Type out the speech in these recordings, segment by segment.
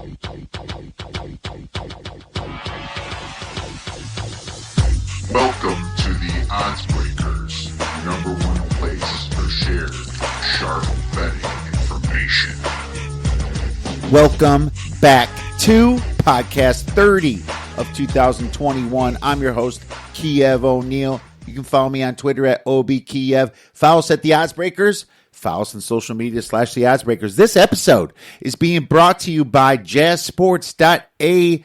Welcome to the Odds Breakers, number one place for shared, sharp betting information. Welcome back to podcast 30 of 2021. I'm your host, Kiev O'Neill. You can follow me on Twitter at OBKiev. Follow us at the Odds Breakers. Follow us on social media / the Odds Breakers. This episode is being brought to you by jazzsports.ag.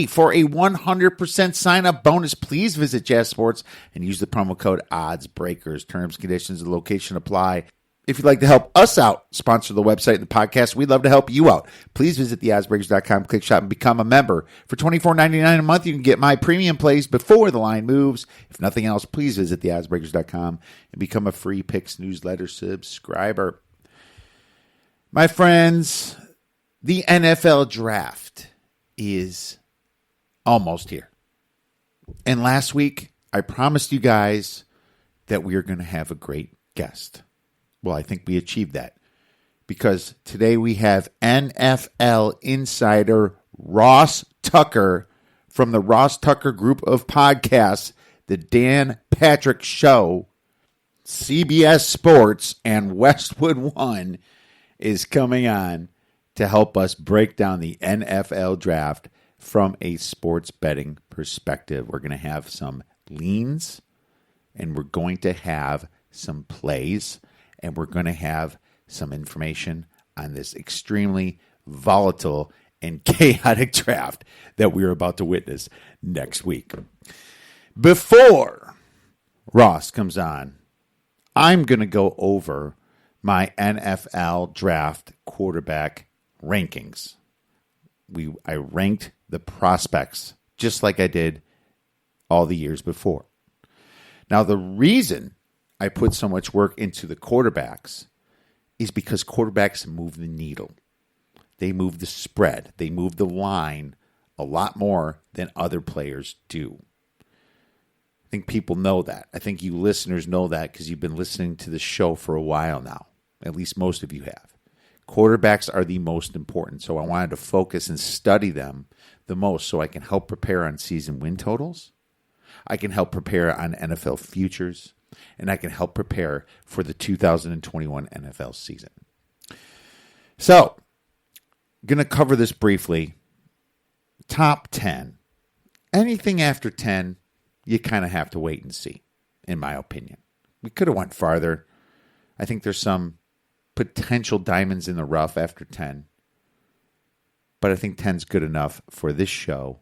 For a 100% sign-up bonus, please visit Jazz Sports and use the promo code ODDSBREAKERS. Terms, conditions, and location apply. If you'd like to help us out, sponsor the website and the podcast, we'd love to help you out. Please visit theoddsbreakers.com, click shop, and become a member. For $24.99 a month, you can get my premium plays before the line moves. If nothing else, please visit theoddsbreakers.com and become a free picks newsletter subscriber. My friends, the NFL draft is almost here. And last week, I promised you guys that we are going to have a great guest. Well, I think we achieved that because today we have NFL insider Ross Tucker from the Ross Tucker Group of Podcasts, the Dan Patrick Show, CBS Sports, and Westwood One is coming on to help us break down the NFL draft from a sports betting perspective. We're going to have some leans, and we're going to have some plays, and we're going to have some information on this extremely volatile and chaotic draft that we're about to witness next week. Before Ross comes on, I'm going to go over my NFL draft quarterback rankings. I ranked the prospects just like I did all the years before. Now, the reason I put so much work into the quarterbacks is because quarterbacks move the needle. They move the spread. They move the line a lot more than other players do. I think people know that. I think you listeners know that because you've been listening to the show for a while now. At least most of you have. Quarterbacks are the most important, so I wanted to focus and study them the most so I can help prepare on season win totals. I can help prepare on NFL futures, and I can help prepare for the 2021 NFL season. So, I'm going to cover this briefly. Top 10. Anything after 10, you kind of have to wait and see, in my opinion. We could have went farther. I think there's some potential diamonds in the rough after 10. But I think 10 is good enough for this show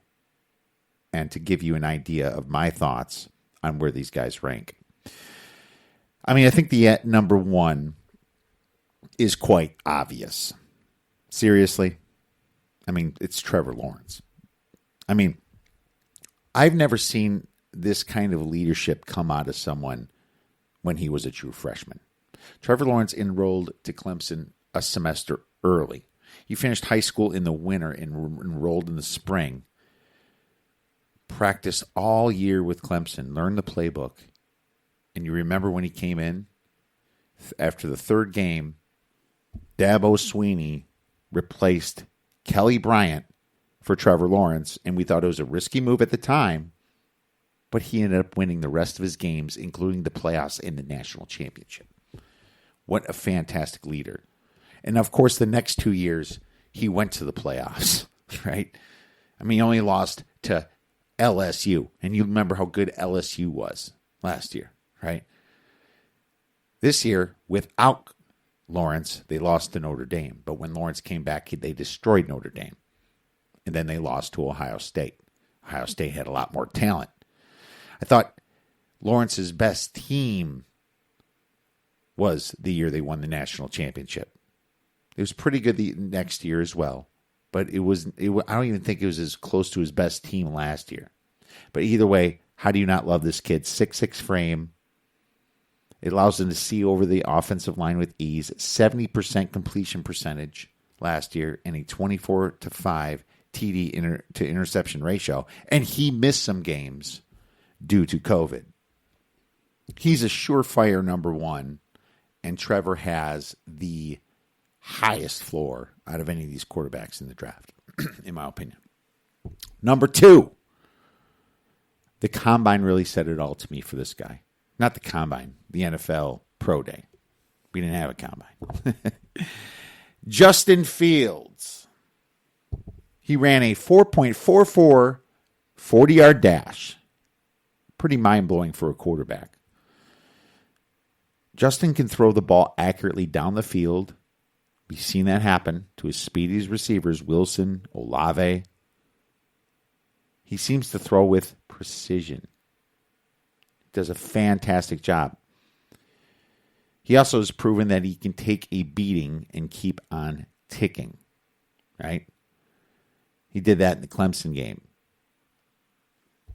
and to give you an idea of my thoughts on where these guys rank. I mean, I think the number one is quite obvious. Seriously? I mean, it's Trevor Lawrence. I mean, I've never seen this kind of leadership come out of someone when he was a true freshman. Trevor Lawrence enrolled to Clemson a semester early. He finished high school in the winter and enrolled in the spring. Practiced all year with Clemson, learned the playbook. And you remember when he came in? After the third game, Dabo Swinney replaced Kelly Bryant for Trevor Lawrence, and we thought it was a risky move at the time, but he ended up winning the rest of his games, including the playoffs and the national championship. What a fantastic leader. And, of course, the next 2 years, he went to the playoffs, right? I mean, he only lost to LSU, and you remember how good LSU was last year, right? This year, without Lawrence, they lost to Notre Dame. But when Lawrence came back, they destroyed Notre Dame. And then they lost to Ohio State. Ohio State had a lot more talent. I thought Lawrence's best team was the year they won the national championship. It was pretty good the next year as well. But I don't even think it was as close to his best team last year. But either way, how do you not love this kid? 6'6" frame. It allows him to see over the offensive line with ease. 70% completion percentage last year and a 24-5 TD to interception ratio. And he missed some games due to COVID. He's a surefire number one. And Trevor has the highest floor out of any of these quarterbacks in the draft. in my opinion. Number 2, the Combine really said it all to me for this guy. Not the Combine, the NFL Pro Day. We didn't have a Combine. Justin Fields. He ran a 4.44 40-yard dash. Pretty mind-blowing for a quarterback. Justin can throw the ball accurately down the field. We've seen that happen to his speediest receivers, Wilson, Olave. He seems to throw with precision. He does a fantastic job. He also has proven that he can take a beating and keep on ticking, right? He did that in the Clemson game.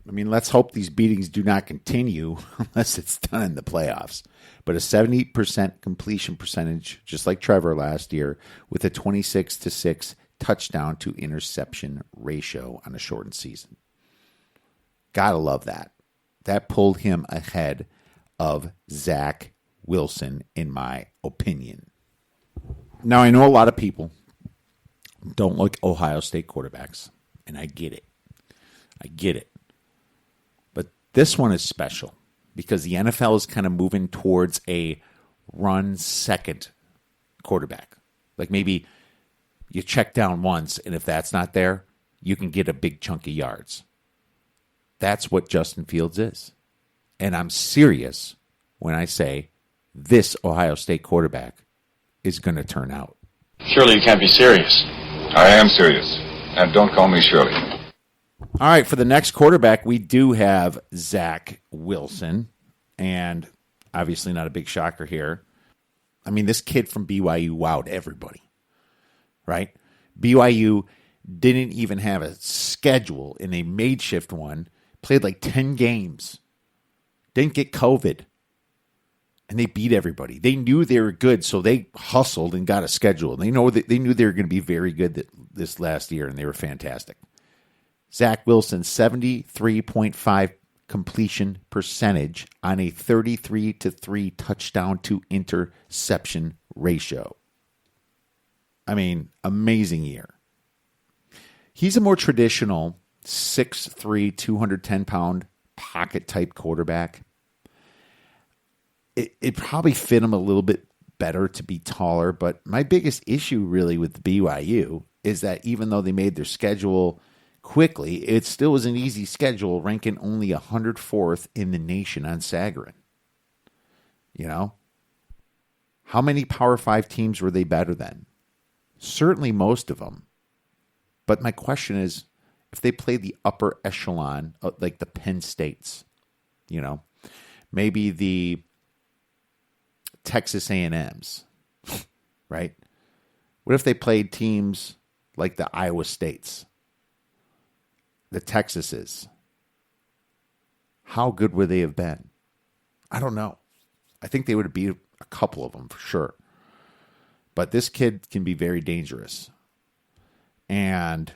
I mean, let's hope these beatings do not continue unless it's done in the playoffs. But a 70% completion percentage, just like Trevor last year, with a 26-6 touchdown to interception ratio on a shortened season. Gotta love that. That pulled him ahead of Zach Wilson, in my opinion. Now, I know a lot of people don't like Ohio State quarterbacks, and I get it. But this one is special because the NFL is kind of moving towards a run-second quarterback. Like maybe you check down once, and if that's not there, you can get a big chunk of yards. That's what Justin Fields is. And I'm serious when I say this Ohio State quarterback is going to turn out. Surely you can't be serious. I am serious. And don't call me Shirley. All right, for the next quarterback, we do have Zach Wilson. And obviously not a big shocker here. I mean, this kid from BYU wowed everybody, right? BYU didn't even have a schedule in a makeshift one. Played like 10 games. Didn't get COVID. And they beat everybody. They knew they were good, so they hustled and got a schedule. They knew they were going to be very good this last year, and they were fantastic. Zach Wilson, 73.5 completion percentage on a 33-3 touchdown to interception ratio. I mean, amazing year. He's a more traditional 6'3", 210-pound pocket-type quarterback. It probably fit him a little bit better to be taller, but my biggest issue really with BYU is that even though they made their schedule quickly, it still was an easy schedule, ranking only 104th in the nation on Sagarin. You know? How many Power 5 teams were they better than? Certainly most of them. But my question is, if they played the upper echelon, like the Penn States, you know, maybe the Texas A&Ms, right? What if they played teams like the Iowa States, the Texases? How good would they have been? I don't know. I think they would have beat a couple of them for sure. But this kid can be very dangerous. And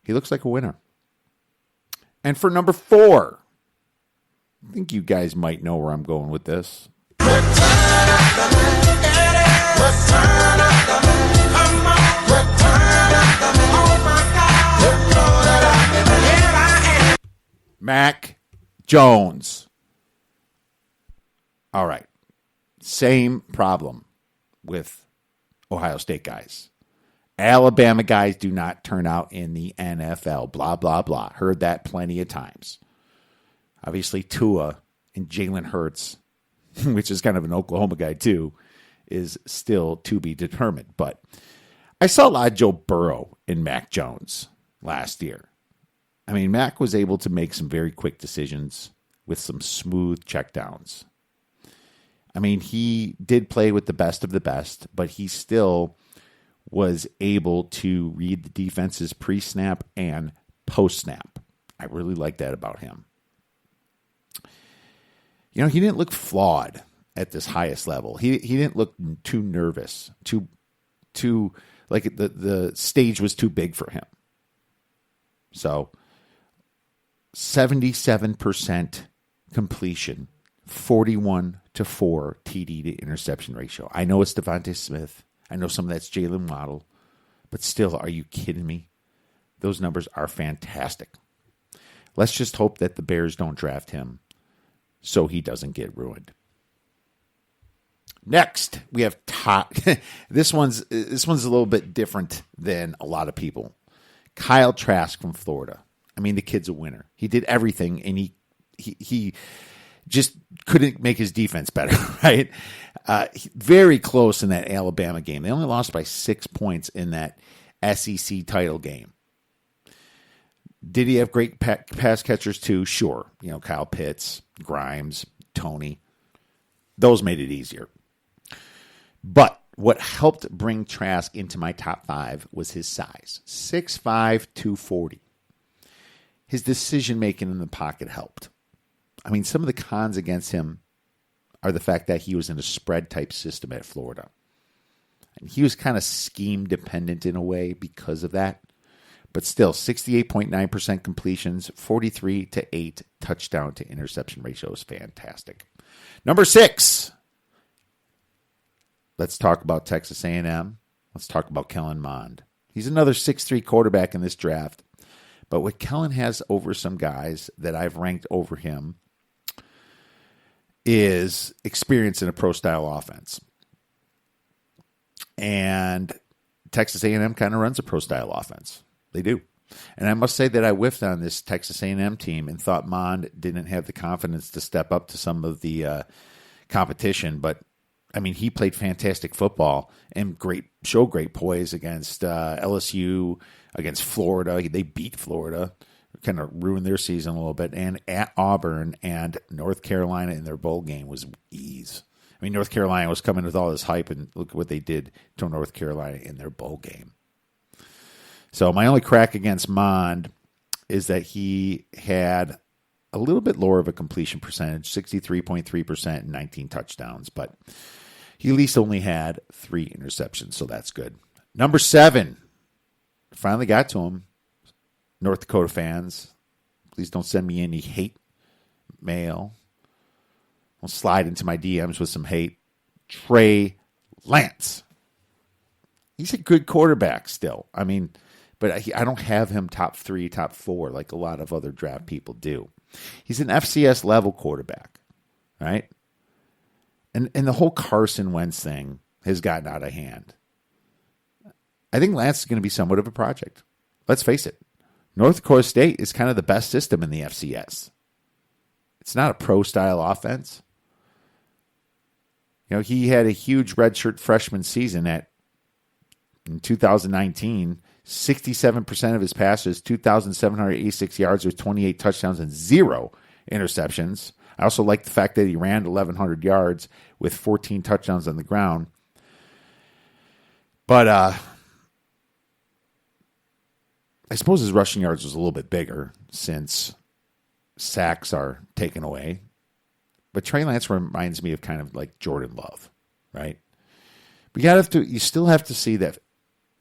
he looks like a winner. And for number 4, I think you guys might know where I'm going with this. Mac Jones. All right. Same problem with Ohio State guys. Alabama guys do not turn out in the NFL. Blah, blah, blah. Heard that plenty of times. Obviously, Tua and Jalen Hurts, which is kind of an Oklahoma guy too, is still to be determined. But I saw a lot of Joe Burrow in Mac Jones last year. I mean, Mac was able to make some very quick decisions with some smooth checkdowns. I mean, he did play with the best of the best, but he still was able to read the defenses pre-snap and post-snap. I really like that about him. You know, he didn't look flawed at this highest level. He didn't look too nervous, too like the stage was too big for him. So 77% completion, 41-4 TD to interception ratio. I know it's Devontae Smith. I know some of that's Jalen Waddle, but still, are you kidding me? Those numbers are fantastic. Let's just hope that the Bears don't draft him so he doesn't get ruined. Next, we have this one's a little bit different than a lot of people. Kyle Trask from Florida. I mean, the kid's a winner. He did everything, and he just couldn't make his defense better, right? Very close in that Alabama game. They only lost by 6 points in that SEC title game. Did he have great pass catchers too? Sure. Kyle Pitts, Grimes, Tony. Those made it easier. But what helped bring Trask into my top 5 was his size. 6'5", 240. His decision-making in the pocket helped. I mean, some of the cons against him are the fact that he was in a spread-type system at Florida. And he was kind of scheme-dependent in a way because of that. But still, 68.9% completions, 43-8 touchdown-to-interception ratio is fantastic. Number 6. Let's talk about Texas A&M. Let's talk about Kellen Mond. He's another 6'3" quarterback in this draft. But what Kellen has over some guys that I've ranked over him is experience in a pro-style offense. And Texas A&M kind of runs a pro-style offense. They do. And I must say that I whiffed on this Texas A&M team and thought Mond didn't have the confidence to step up to some of the competition. But, I mean, he played fantastic football and showed great poise against LSU, against Florida. They beat Florida, kind of ruined their season a little bit. And at Auburn and North Carolina in their bowl game was ease. I mean, North Carolina was coming with all this hype, and look at what they did to North Carolina in their bowl game. So my only crack against Mond is that he had a little bit lower of a completion percentage, 63.3% and 19 touchdowns, but he at least only had 3 interceptions, so that's good. Number 7, finally got to him. North Dakota fans, please don't send me any hate mail. I'll slide into my DMs with some hate. Trey Lance. He's a good quarterback still. I mean, but I don't have him top 3, top 4 like a lot of other draft people do. He's an FCS level quarterback, right? And the whole Carson Wentz thing has gotten out of hand. I think Lance is going to be somewhat of a project. Let's face it. North Dakota State is kind of the best system in the FCS. It's not a pro-style offense. He had a huge redshirt freshman season in 2019. 67% of his passes, 2,786 yards with 28 touchdowns and 0 interceptions. I also like the fact that he ran 1,100 yards with 14 touchdowns on the ground. But I suppose his rushing yards was a little bit bigger since sacks are taken away. But Trey Lance reminds me of kind of like Jordan Love, right? But you still have to see that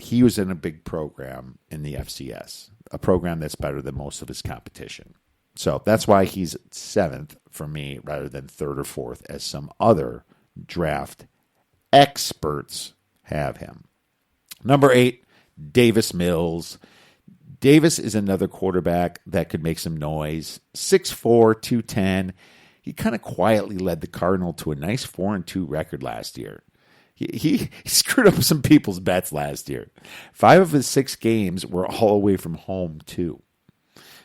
he was in a big program in the FCS, a program that's better than most of his competition. So that's why he's 7th for me rather than 3rd or 4th, as some other draft experts have him. Number 8, Davis Mills. Davis is another quarterback that could make some noise. 6'4", 210. He kind of quietly led the Cardinal to a nice 4-2 record last year. He screwed up some people's bets last year. 5 of his 6 games were all away from home, too.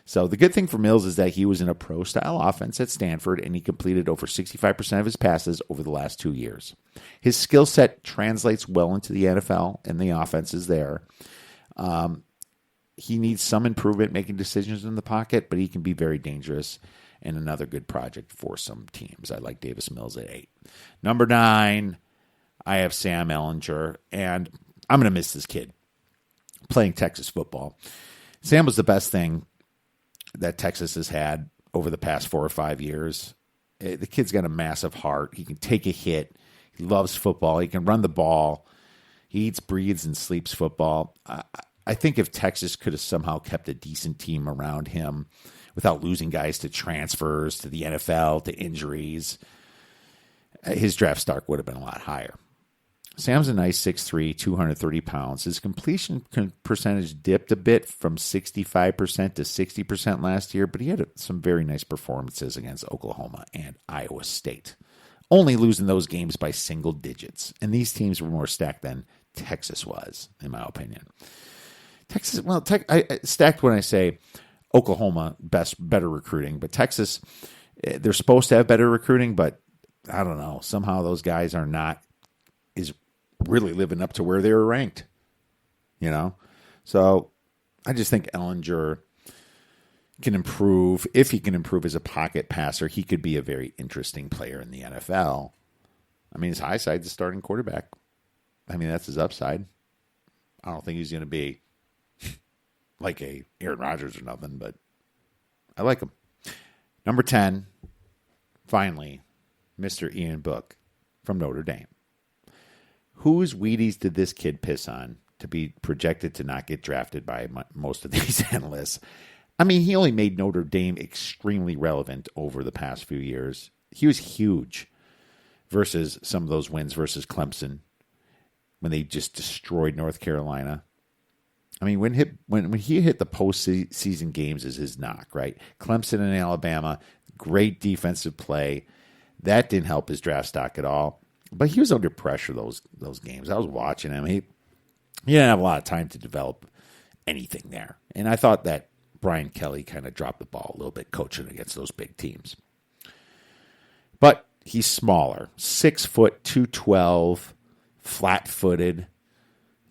So the good thing for Mills is that he was in a pro-style offense at Stanford, and he completed over 65% of his passes over the last 2 years. His skill set translates well into the NFL, and the offense is there. He needs some improvement making decisions in the pocket, but he can be very dangerous and another good project for some teams. I like Davis Mills at 8. Number 9, I have Sam Ehlinger, and I'm going to miss this kid playing Texas football. Sam was the best thing that Texas has had over the past 4 or 5 years. The kid's got a massive heart. He can take a hit. He loves football. He can run the ball. He eats, breathes, and sleeps football. I think if Texas could have somehow kept a decent team around him without losing guys to transfers, to the NFL, to injuries, his draft stock would have been a lot higher. Sam's a nice 6'3", 230 pounds. His completion percentage dipped a bit from 65% to 60% last year, but he had some very nice performances against Oklahoma and Iowa State, only losing those games by single digits. And these teams were more stacked than Texas was, in my opinion. Texas, well, stacked when I say Oklahoma, better recruiting, but Texas, they're supposed to have better recruiting, but I don't know. Somehow those guys are not really living up to where they were ranked, So I just think Ellinger can improve. If he can improve as a pocket passer, he could be a very interesting player in the NFL. I mean, his high side's a starting quarterback. I mean, that's his upside. I don't think he's going to be like a Aaron Rodgers or nothing, but I like him. Number 10, finally, Mr. Ian Book from Notre Dame. Whose Wheaties did this kid piss on to be projected to not get drafted by most of these analysts? I mean, he only made Notre Dame extremely relevant over the past few years. He was huge versus some of those wins versus Clemson when they just destroyed North Carolina. I mean, when he hit the postseason games is his knock, right? Clemson and Alabama, great defensive play. That didn't help his draft stock at all. But he was under pressure those games. I was watching him. He didn't have a lot of time to develop anything there. And I thought that Brian Kelly kind of dropped the ball a little bit coaching against those big teams. But he's smaller. 6 foot, 212, flat-footed.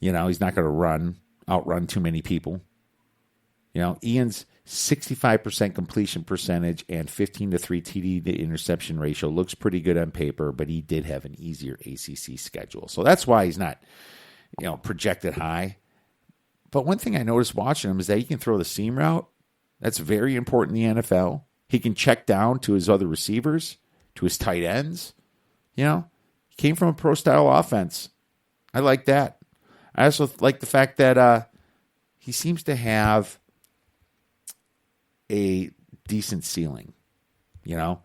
He's not going to outrun too many people. Ian's 65% completion percentage and 15-3 TD to interception ratio looks pretty good on paper, but he did have an easier ACC schedule. So that's why he's not, projected high. But one thing I noticed watching him is that he can throw the seam route. That's very important in the NFL. He can check down to his other receivers, to his tight ends. He came from a pro-style offense. I like that. I also like the fact that he seems to have a decent ceiling, I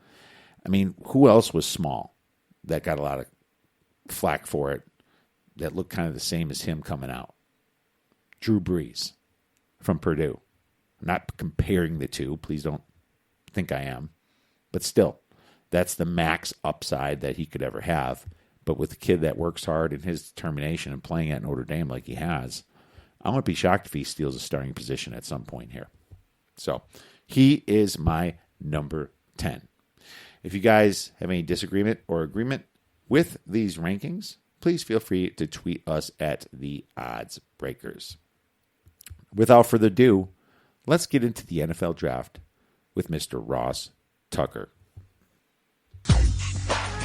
mean, who else was small that got a lot of flack for it that looked kind of the same as him coming out? Drew Brees from Purdue. I'm not comparing the two. Please don't think I am. But still, that's the max upside that he could ever have. But with a kid that works hard and his determination and playing at Notre Dame like he has, I wouldn't be shocked if he steals a starting position at some point here. So he is my number 10. If you guys have any disagreement or agreement with these rankings, please feel free to tweet us at the Odds Breakers. Without further ado, let's get into the NFL draft with Mr. Ross Tucker.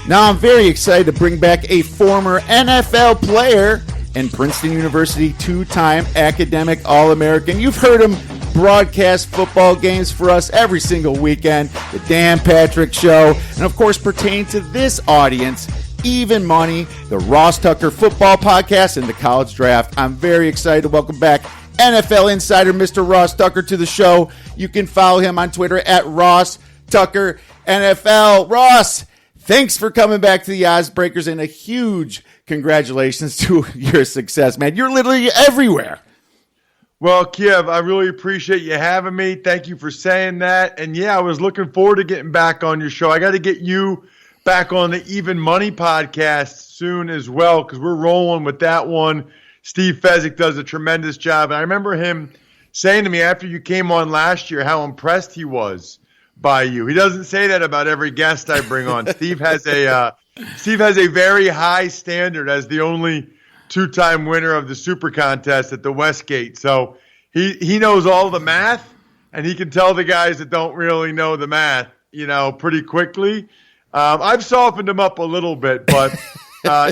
Now I'm very excited to bring back a former NFL player and Princeton University two-time academic All-American. You've heard him broadcast football games for us every single weekend, the Dan Patrick Show, and of course pertaining to this audience, Even Money, the Ross Tucker Football Podcast, and the College Draft. I'm very excited to welcome back NFL insider Mr. Ross Tucker to the show. You can follow him on Twitter at Ross Tucker NFL. Ross, thanks for coming back to the Odds Breakers, and a huge congratulations to your success, man. You're literally everywhere. Well, Kiev, I really appreciate you having me. Thank you for saying that. And yeah, I was looking forward to getting back on your show. I got to get you back on the Even Money podcast soon as well, because we're rolling with that one. Steve Fezzik does a tremendous job. And I remember him saying to me after you came on last year how impressed he was by you. He doesn't say that about every guest I bring on. Steve has a very high standard as the only two-time winner of the Super Contest at the Westgate. So he knows all the math, and he can tell the guys that don't really know the math, pretty quickly. I've softened him up a little bit, but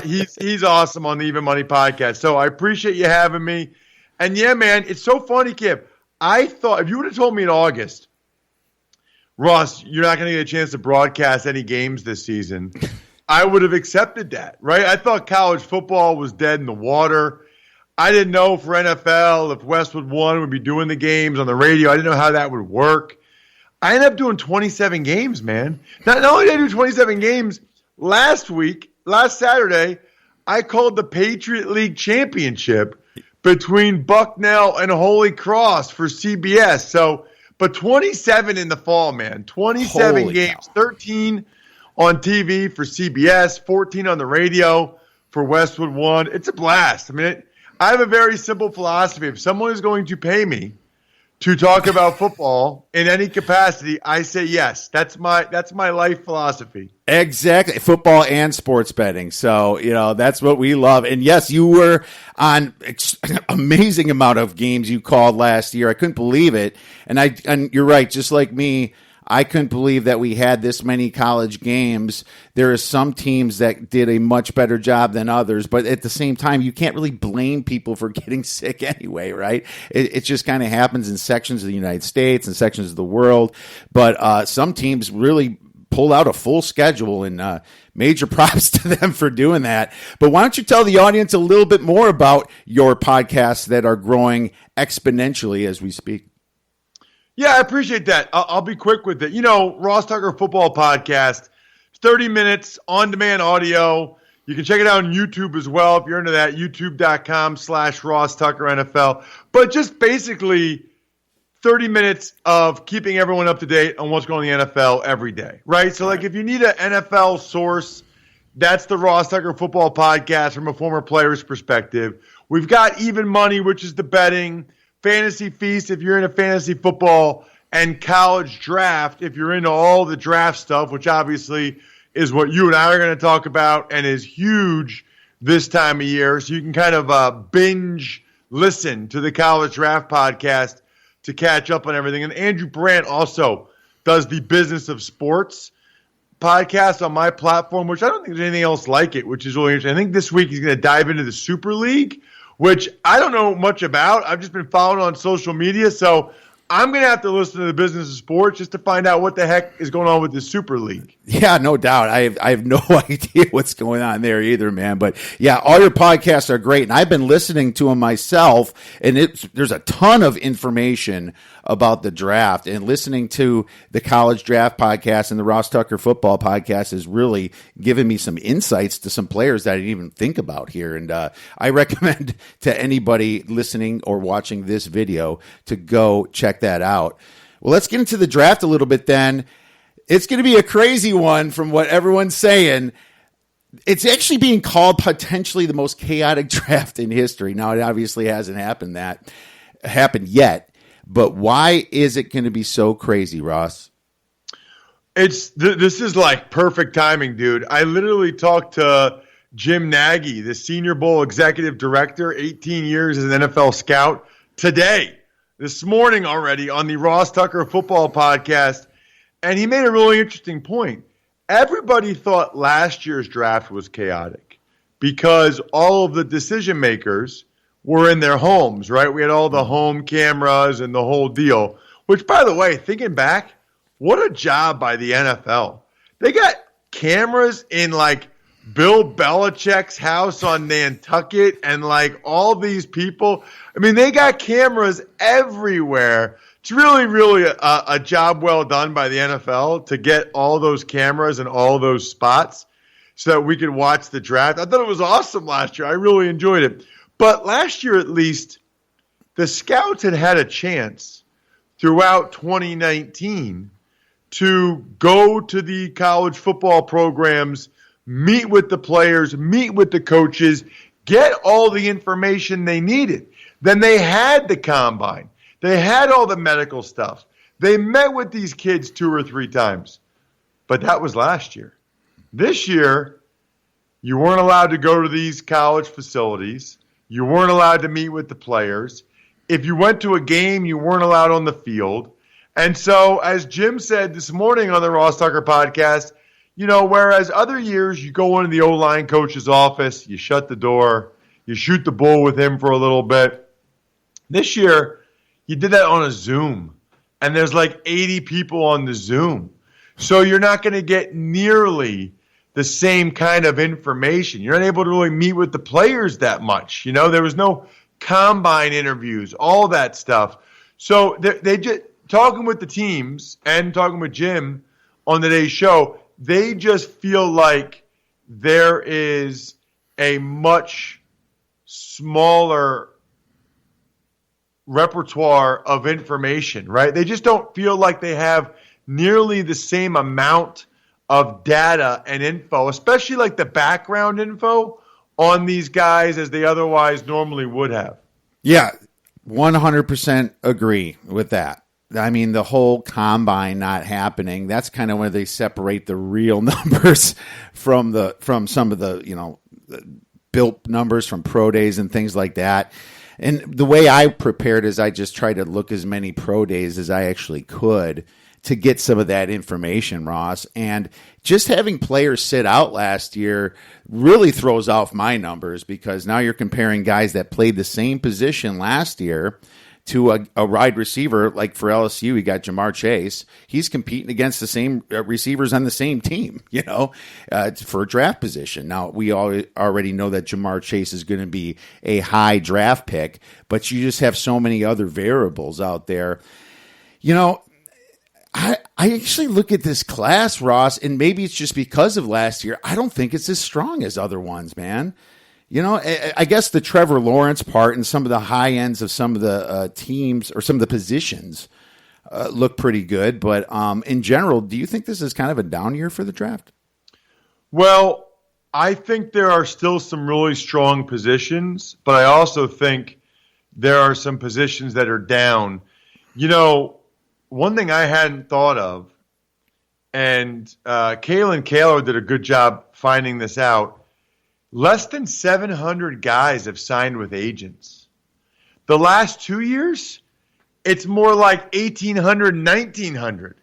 he's awesome on the Even Money podcast. So I appreciate you having me. And yeah, man, it's so funny, Kip. I thought if you would have told me in August, Ross, you're not going to get a chance to broadcast any games this season, I would have accepted that, right? I thought college football was dead in the water. I didn't know for NFL if Westwood would be doing the games on the radio. I didn't know how that would work. I ended up doing 27 games, man. Not only did I do 27 games, last Saturday, I called the Patriot League Championship between Bucknell and Holy Cross for CBS. So, but 27 in the fall, man. 27 Holy games, cow. 13 on TV for CBS, 14 on the radio for Westwood 1. It's a blast. I mean, I have a very simple philosophy. If someone is going to pay me to talk about football in any capacity, I say yes. That's my life philosophy. Exactly. Football and sports betting. So, that's what we love. And yes, you were on amazing amount of games you called last year. I couldn't believe it. And you're right. Just like me, I couldn't believe that we had this many college games. There are some teams that did a much better job than others, but at the same time, you can't really blame people for getting sick anyway, right? It just kind of happens in sections of the United States and sections of the world. But some teams really pulled out a full schedule, and major props to them for doing that. But why don't you tell the audience a little bit more about your podcasts that are growing exponentially as we speak? Yeah, I appreciate that. I'll be quick with it. Ross Tucker Football Podcast, 30 minutes on-demand audio. You can check it out on YouTube as well if you're into that, youtube.com/Ross Tucker NFL. But just basically 30 minutes of keeping everyone up to date on what's going on in the NFL every day, right? So, if you need an NFL source, that's the Ross Tucker Football Podcast from a former player's perspective. We've got Even Money, which is the betting. Fantasy Feast if you're into fantasy football, and College Draft if you're into all the draft stuff, which obviously is what you and I are going to talk about and is huge this time of year. So you can kind of binge listen to the College Draft podcast to catch up on everything. And Andrew Brandt also does the Business of Sports podcast on my platform, which I don't think there's anything else like it, which is really interesting. I think this week he's going to dive into the Super League, which I don't know much about. I've just been following on social media, so I'm going to have to listen to the Business of Sports just to find out what the heck is going on with the Super League. Yeah, no doubt. I have no idea what's going on there either, man. But yeah, all your podcasts are great, and I've been listening to them myself, and there's a ton of information about the draft, and listening to the College Draft podcast and the Ross Tucker Football podcast is really giving me some insights to some players that I didn't even think about here. And I recommend to anybody listening or watching this video to go check that out. Well, let's get into the draft a little bit then. It's going to be a crazy one from what everyone's saying. It's actually being called potentially the most chaotic draft in history. Now, it obviously hasn't happened yet. But why is it going to be so crazy, Ross? This is like perfect timing, dude. I literally talked to Jim Nagy, the Senior Bowl executive director, 18 years as an NFL scout, this morning already on the Ross Tucker Football Podcast, and he made a really interesting point. Everybody thought last year's draft was chaotic because all of the decision makers were in their homes, right? We had all the home cameras and the whole deal, which, by the way, thinking back, what a job by the NFL. They got cameras in Bill Belichick's house on Nantucket and all these people. I mean, they got cameras everywhere. It's really, really a job well done by the NFL to get all those cameras and all those spots so that we could watch the draft. I thought it was awesome last year. I really enjoyed it. But last year, at least, the scouts had a chance throughout 2019 to go to the college football programs, meet with the players, meet with the coaches, get all the information they needed. Then they had the combine. They had all the medical stuff. They met with these kids 2 or 3 times. But that was last year. This year, you weren't allowed to go to these college facilities. You weren't allowed to meet with the players. If you went to a game, you weren't allowed on the field. And so, as Jim said this morning on the Ross Tucker podcast, whereas other years you go into the O-line coach's office, you shut the door, you shoot the bull with him for a little bit. This year, you did that on a Zoom, and there's 80 people on the Zoom. So you're not going to get nearly the same kind of information. You're not able to really meet with the players that much. There was no combine interviews, all that stuff. So they just talking with the teams and talking with Jim on today's show, they just feel like there is a much smaller repertoire of information, right? They just don't feel like they have nearly the same amount of data and info, especially like the background info on these guys as they otherwise normally would have. Yeah, 100% agree with that. I mean, the whole combine not happening, that's kind of where they separate the real numbers from some of the, built numbers from pro days and things like that. And the way I prepared is I just tried to look as many pro days as I actually could to get some of that information, Ross. And just having players sit out last year really throws off my numbers, because now you're comparing guys that played the same position last year to a wide receiver. Like for LSU, we got Jamar Chase. He's competing against the same receivers on the same team, for a draft position. Now, we already know that Jamar Chase is going to be a high draft pick, but you just have so many other variables out there. I actually look at this class, Ross, and maybe it's just because of last year. I don't think it's as strong as other ones, man. I guess the Trevor Lawrence part and some of the high ends of some of the teams or some of the positions look pretty good. But in general, do you think this is kind of a down year for the draft? Well, I think there are still some really strong positions, but I also think there are some positions that are down. One thing I hadn't thought of, and Kalen Kaler did a good job finding this out, less than 700 guys have signed with agents. The last 2 years, it's more like 1,800, 1,900.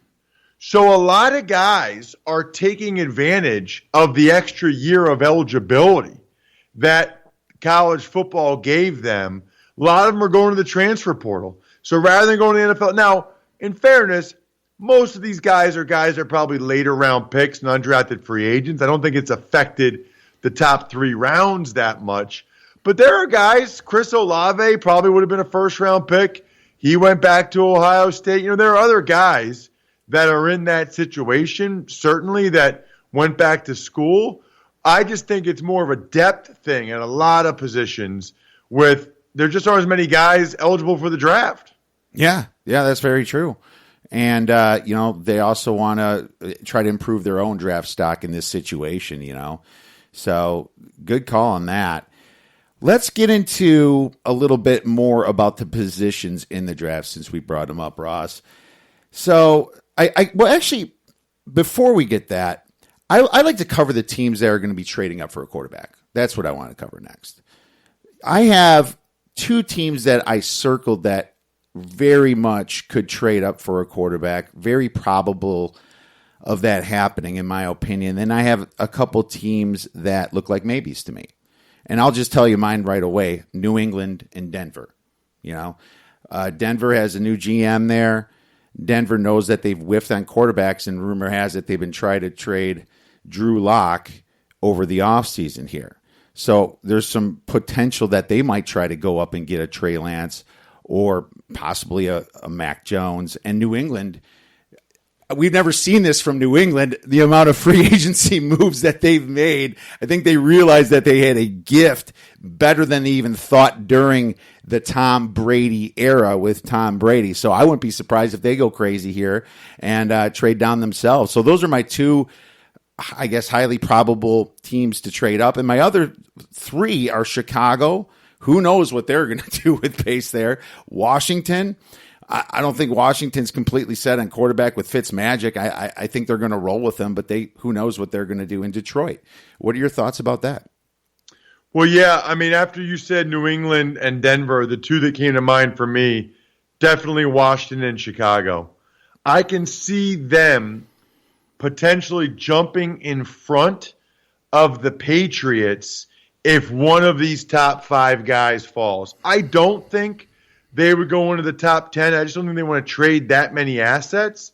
So a lot of guys are taking advantage of the extra year of eligibility that college football gave them. A lot of them are going to the transfer portal. So rather than going to the NFL, now, in fairness, most of these guys are probably later round picks and undrafted free agents. I don't think it's affected the top 3 rounds that much. But there are guys, Chris Olave probably would have been a first-round pick. He went back to Ohio State. There are other guys that are in that situation, certainly, that went back to school. I just think it's more of a depth thing at a lot of positions there just aren't as many guys eligible for the draft. Yeah, that's very true. And, they also want to try to improve their own draft stock in this situation, So good call on that. Let's get into a little bit more about the positions in the draft since we brought them up, Ross. So, actually, before we get that, I like to cover the teams that are going to be trading up for a quarterback. That's what I want to cover next. I have 2 teams that I circled that very much could trade up for a quarterback. Very probable of that happening, in my opinion. Then I have a couple teams that look like maybes to me. And I'll just tell you mine right away. New England and Denver. Denver has a new GM there. Denver knows that they've whiffed on quarterbacks, and rumor has it they've been trying to trade Drew Lock over the offseason here. So there's some potential that they might try to go up and get a Trey Lance or possibly a Mac Jones. And New England, we've never seen this from New England, the amount of free agency moves that they've made. I think they realized that they had a gift better than they even thought during the Tom Brady era with Tom Brady. So I wouldn't be surprised if they go crazy here and trade down themselves. So those are my 2, I guess, highly probable teams to trade up. And my other 3 are Chicago. Who knows what they're going to do with Pace there? Washington. I don't think Washington's completely set on quarterback with Fitzmagic. I think they're going to roll with them, but who knows what they're going to do in Detroit. What are your thoughts about that? Well, yeah, I mean, after you said New England and Denver, the 2 that came to mind for me, definitely Washington and Chicago. I can see them potentially jumping in front of the Patriots if one of these top 5 guys falls. I don't think they would go into the top 10. I just don't think they want to trade that many assets.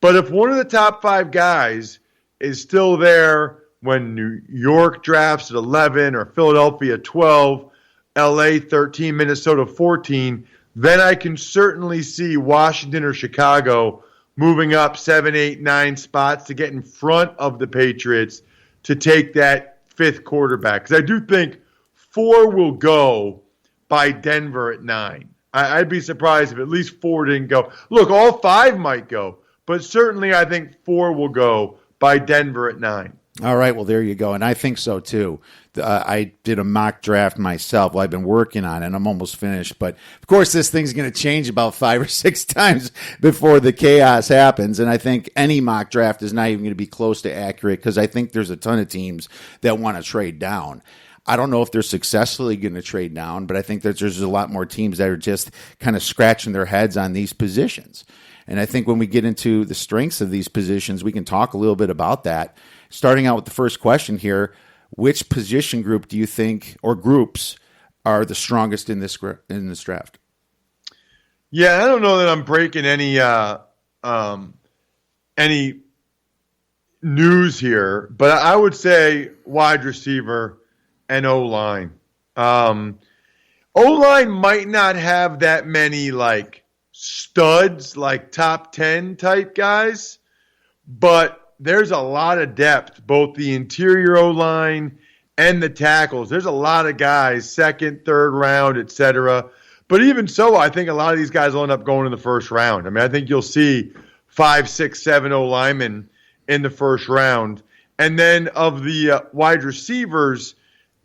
But if one of the top 5 guys is still there when New York drafts at 11 or Philadelphia 12, LA 13, Minnesota 14, then I can certainly see Washington or Chicago moving up 7, 8, 9 spots to get in front of the Patriots to take that fifth quarterback, because I do think 4 will go by Denver at 9. I'd be surprised if at least 4 didn't go. Look, all 5 might go, but certainly I think 4 will go by Denver at 9. All right, well, there you go. And I think so, too. I did a mock draft myself. Well, I've been working on it, and I'm almost finished. But, of course, this thing's going to change about 5 or 6 times before the chaos happens. And I think any mock draft is not even going to be close to accurate because I think there's a ton of teams that want to trade down. I don't know if they're successfully going to trade down, but I think that there's a lot more teams that are just kind of scratching their heads on these positions. And I think when we get into the strengths of these positions, we can talk a little bit about that. Starting out with the first question here, which position group do you think, or groups, are the strongest in this draft? Yeah, I don't know that I'm breaking any news here, but I would say wide receiver and O-line. O-line might not have that many like studs, like top 10 type guys, but there's a lot of depth, both the interior O-line and the tackles. There's a lot of guys, second, third round, et cetera. But even so, I think a lot of these guys will end up going in the first round. I mean, I think you'll see 5, 6, 7 O-linemen in the first round. And then of the wide receivers,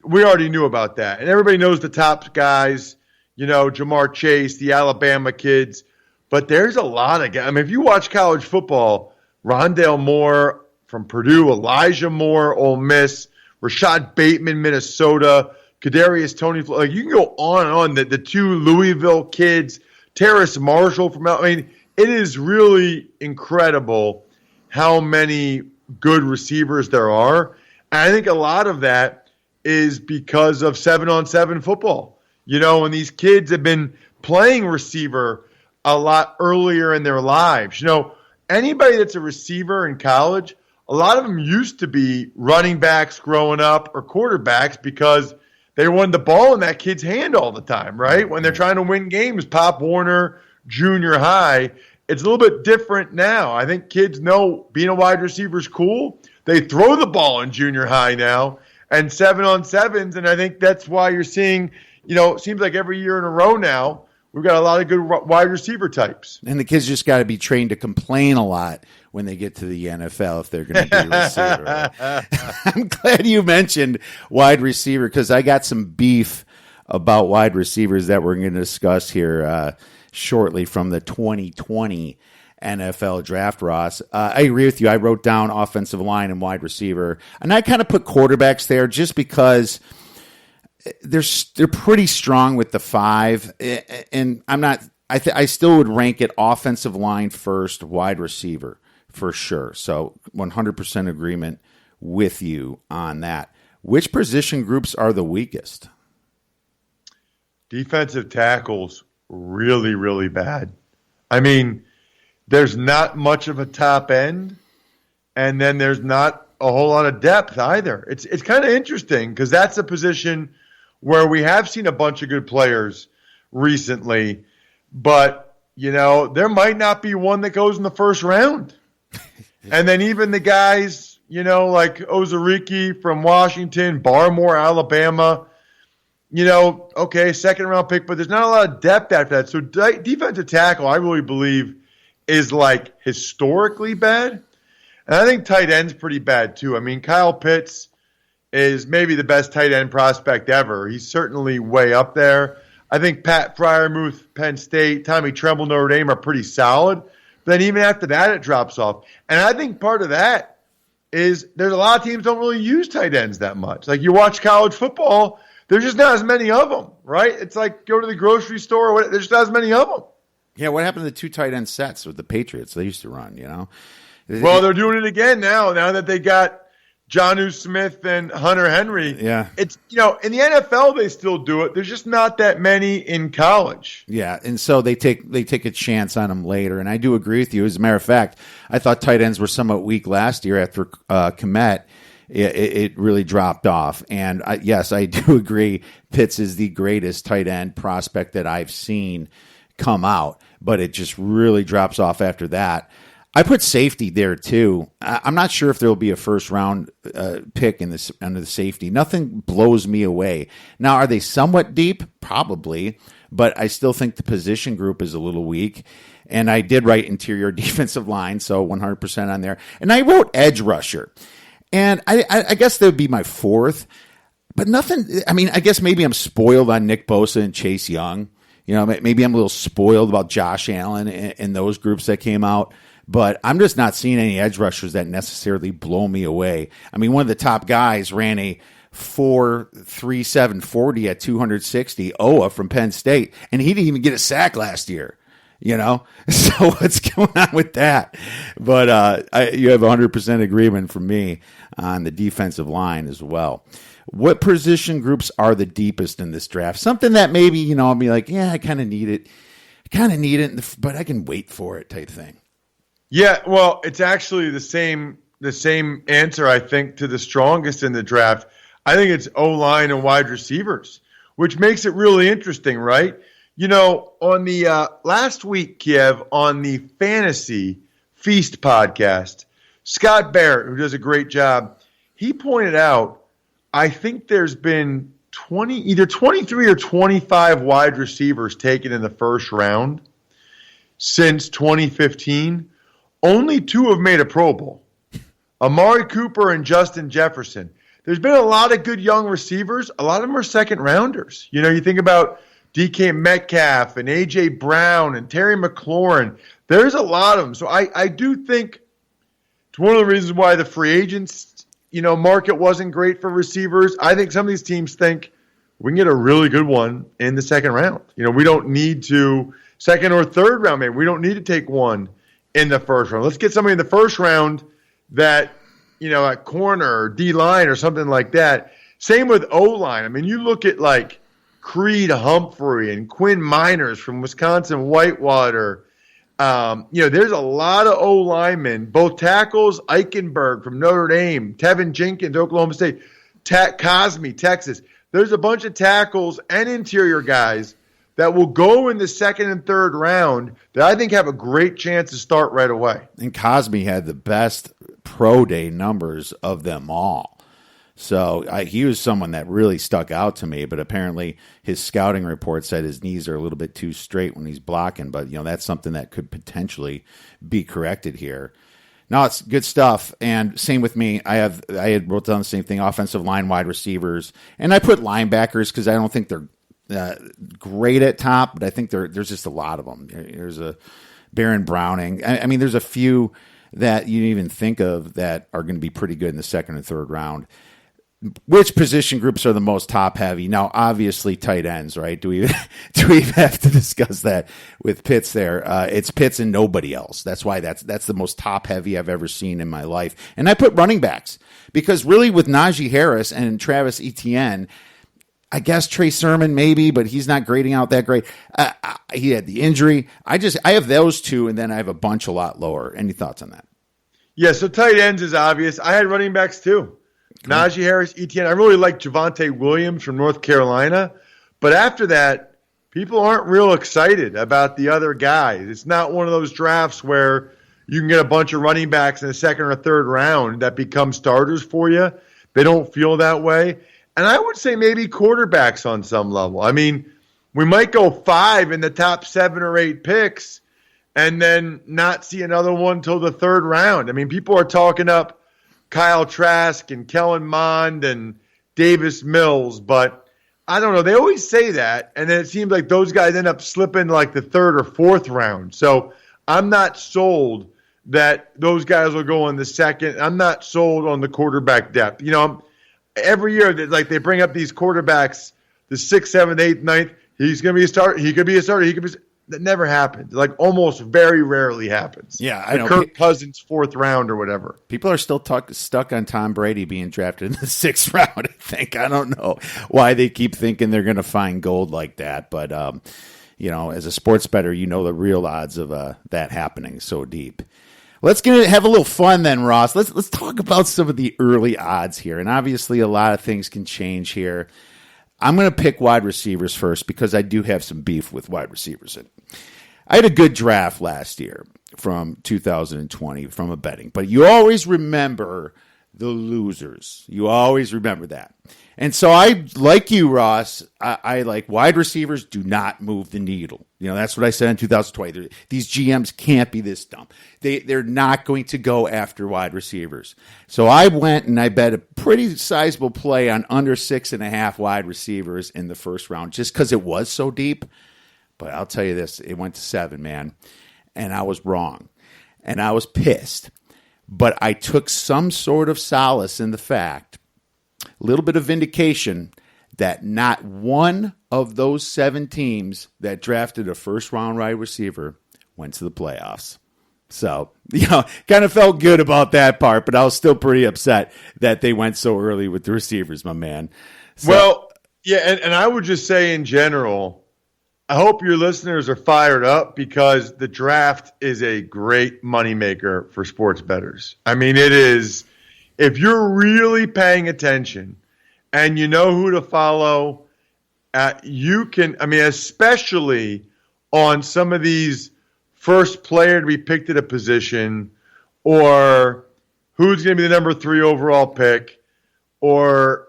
we already knew about that. And everybody knows the top guys, you know, Jamar Chase, the Alabama kids. But there's a lot of guys. I mean, if you watch college football, Rondale Moore from Purdue, Elijah Moore, Ole Miss, Rashad Bateman, Minnesota, Kadarius Toney. Like, you can go on and on. The 2 Louisville kids, Terrace Marshall from. I mean, it is really incredible how many good receivers there are. And I think a lot of that is because of 7-on-7 football. You know, and these kids have been playing receiver a lot earlier in their lives. You know, anybody that's a receiver in college, a lot of them used to be running backs growing up or quarterbacks because they wanted the ball in that kid's hand all the time, right? When they're trying to win games, Pop Warner, junior high, it's a little bit different now. I think kids know being a wide receiver is cool. They throw the ball in junior high now and 7-on-7s, and I think that's why you're seeing, you know, it seems like every year in a row now, we've got a lot of good wide receiver types. And the kids just got to be trained to complain a lot when they get to the NFL if they're going to be a receiver. I'm glad you mentioned wide receiver because I got some beef about wide receivers that we're going to discuss here shortly from the 2020 NFL draft, Ross. I agree with you. I wrote down offensive line and wide receiver, and I kind of put quarterbacks there just because they're pretty strong with the 5, and I'm not. I still would rank it offensive line first, wide receiver for sure. So 100% agreement with you on that. Which position groups are the weakest? Defensive tackles, really, really bad. I mean, there's not much of a top end, and then there's not a whole lot of depth either. It's kind of interesting because that's a position where we have seen a bunch of good players recently, but, you know, there might not be one that goes in the first round. And then even the guys, you know, like Ozariki from Washington, Barmore, Alabama, you know, okay, second-round pick, but there's not a lot of depth after that. So defensive tackle, I really believe, is, like, historically bad. And I think tight end's pretty bad, too. I mean, Kyle Pitts is maybe the best tight end prospect ever. He's certainly way up there. I think Pat Fryermuth, Penn State, Tommy Tremble, Notre Dame are pretty solid. But then even after that, it drops off. And I think part of that is there's a lot of teams don't really use tight ends that much. Like, you watch college football, there's just not as many of them, right? It's like go to the grocery store, or there's just not as many of them. Yeah, what happened to the 2 tight end sets with the Patriots? They used to run, you know? Well, they're doing it again now that they got Jonnu Smith and Hunter Henry. Yeah. It's, you know, in the NFL they still do it. There's just not that many in college. Yeah, and so they take a chance on them later. And I do agree with you. As a matter of fact, I thought tight ends were somewhat weak last year after Kmet. It really dropped off. And yes, I do agree. Pitts is the greatest tight end prospect that I've seen come out, but it just really drops off after that. I put safety there too. I'm not sure if there will be a first round pick in this under the safety. Nothing blows me away. Now, are they somewhat deep? Probably, but I still think the position group is a little weak. And I did write interior defensive line, so 100% on there. And I wrote edge rusher. And I guess that would be my fourth. But nothing, I mean, I guess maybe I'm spoiled on Nick Bosa and Chase Young. You know, maybe I'm a little spoiled about Josh Allen and those groups that came out. But I'm just not seeing any edge rushers that necessarily blow me away. I mean, one of the top guys ran a 4.37 40 at 260, Oa from Penn State, and he didn't even get a sack last year. You know, so what's going on with that? But you have 100% agreement from me on the defensive line as well. What position groups are the deepest in this draft? Something that maybe, you know, I'll be like, yeah, I kind of need it, but I can wait for it type thing. Yeah, well, it's actually the same answer, I think, to the strongest in the draft. I think it's O-line and wide receivers, which makes it really interesting, right? You know, on the last week, Kiev, on the Fantasy Feast podcast, Scott Barrett, who does a great job, he pointed out, I think there's been either 23 or 25 wide receivers taken in the first round since 2015. Only 2 have made a Pro Bowl, Amari Cooper and Justin Jefferson. There's been a lot of good young receivers. A lot of them are second rounders. You know, you think about DK Metcalf and A.J. Brown and Terry McLaurin. There's a lot of them. So I do think it's one of the reasons why the free agents, you know, market wasn't great for receivers. I think some of these teams think we can get a really good one in the second round. You know, we don't need to, second or third round maybe, we don't need to take one in the first round. Let's get somebody in the first round that, you know, at corner or D-line or something like that. Same with O-line. I mean, you look at like Creed Humphrey and Quinn Miners from Wisconsin Whitewater. You know, there's a lot of O-linemen, both tackles, Eichenberg from Notre Dame, Tevin Jenkins, Oklahoma State, Cosme, Texas. There's a bunch of tackles and interior guys that will go in the second and third round that I think have a great chance to start right away. And Cosme had the best pro day numbers of them all. So he was someone that really stuck out to me, but apparently his scouting report said his knees are a little bit too straight when he's blocking, but you know, that's something that could potentially be corrected here. No, it's good stuff. And same with me. I had wrote down the same thing, offensive line, wide receivers, and I put linebackers because I don't think they're great at top, but I think there's just a lot of them. There's a Baron Browning. I mean, there's a few that you didn't even think of that are going to be pretty good in the second and third round. Which position groups are the most top heavy? Now, obviously, tight ends, right? Do we have to discuss that with Pitts there? It's Pitts and nobody else. That's why that's the most top heavy I've ever seen in my life. And I put running backs because really with Najee Harris and Travis Etienne, I guess Trey Sermon maybe, but he's not grading out that great. He had the injury. I have those two, and then I have a bunch a lot lower. Any thoughts on that? Yeah, so tight ends is obvious. I had running backs too. Najee Harris, Etienne. I really like Javonte Williams from North Carolina. But after that, people aren't real excited about the other guys. It's not one of those drafts where you can get a bunch of running backs in the second or third round that become starters for you. They don't feel that way. And I would say maybe quarterbacks on some level. I mean, we might go 5 in the top 7 or 8 picks and then not see another one until the third round. I mean, people are talking up Kyle Trask and Kellen Mond and Davis Mills, but I don't know. They always say that, and then it seems like those guys end up slipping like the third or fourth round. So I'm not sold that those guys will go in the second. I'm not sold on the quarterback depth. You know, every year they bring up these quarterbacks, the 6th, 7th, 8th, 9th. He's going to be a starter. He could be a starter. He could be. That never happens. Like almost very rarely happens. Yeah, I know. Kirk Cousins 4th round or whatever. People are still stuck on Tom Brady being drafted in the 6th round. I think I don't know why they keep thinking they're going to find gold like that. But you know, as a sports bettor, you know the real odds of that happening so deep. Let's have a little fun then, Ross. Let's talk about some of the early odds here, and obviously a lot of things can change here. I'm going to pick wide receivers first because I do have some beef with wide receivers. I had a good draft last year from 2020 from a betting, but you always remember the losers. You always remember that. And so I, like you, Ross, I like wide receivers do not move the needle. That's what I said in 2020. These GMs can't be this dumb. They're not going to go after wide receivers. So I went and I bet a pretty sizable play on under 6.5 wide receivers in the first round just because it was so deep. But I'll tell you this, it went to 7, man. And I was wrong. And I was pissed. But I took some sort of solace in the fact, a little bit of vindication, that not one of those 7 teams that drafted a first-round wide receiver went to the playoffs. So, kind of felt good about that part, but I was still pretty upset that they went so early with the receivers, my man. So, well, yeah, and I would just say in general, I hope your listeners are fired up because the draft is a great moneymaker for sports bettors. I mean, it is. If you're really paying attention and you know who to follow, you can, especially on some of these first player to be picked at a position, or who's going to be the number 3 overall pick, or,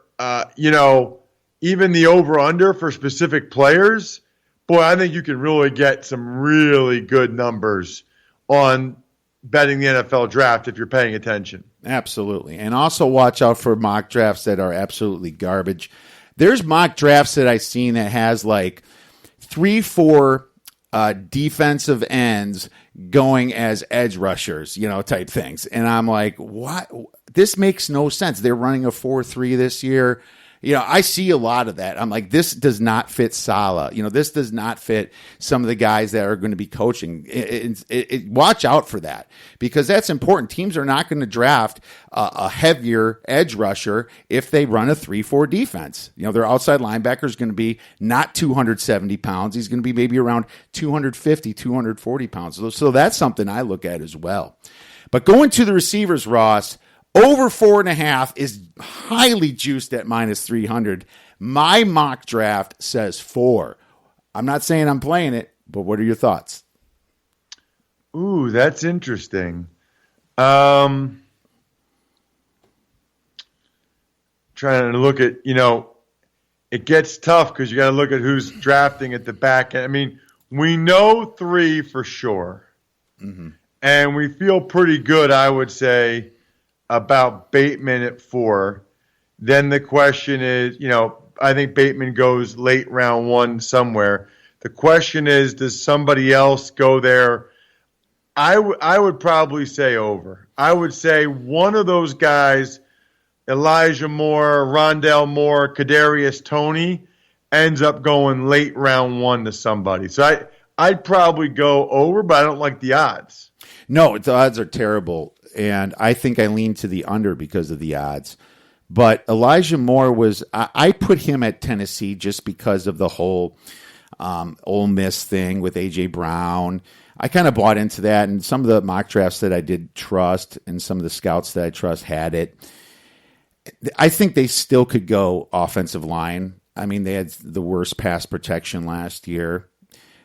even the over-under for specific players. Boy, I think you can really get some really good numbers on betting the NFL draft if you're paying attention. Absolutely. And also watch out for mock drafts that are absolutely garbage. There's mock drafts that I've seen that has like 3-4 defensive ends going as edge rushers, type things. And I'm like, what? This makes no sense. They're running a 4-3 this year. I see a lot of that. I'm like, this does not fit Saleh. This does not fit some of the guys that are going to be coaching. Watch out for that because that's important. Teams are not going to draft a heavier edge rusher if they run a 3-4 defense. Their outside linebacker is going to be not 270 pounds. He's going to be maybe around 250, 240 pounds. So that's something I look at as well. But going to the receivers, Ross, over 4.5 is highly juiced at minus 300. My mock draft says 4. I'm not saying I'm playing it, but what are your thoughts? Ooh, that's interesting. Trying to look at, it gets tough because you got to look at who's drafting at the back end. We know 3 for sure. Mm-hmm. And we feel pretty good, I would say, about Bateman at 4. Then the question is, I think Bateman goes late round 1 somewhere. The question is, does somebody else go there? I would probably say over. I would say one of those guys, Elijah Moore, Rondell Moore, Kadarius Toney, ends up going late round 1 to somebody. So I'd probably go over, but I don't like the odds. No, the odds are terrible. And I think I lean to the under because of the odds. But Elijah Moore I put him at Tennessee just because of the whole Ole Miss thing with A.J. Brown. I kind of bought into that, and some of the mock drafts that I did trust and some of the scouts that I trust had it. I think they still could go offensive line. They had the worst pass protection last year.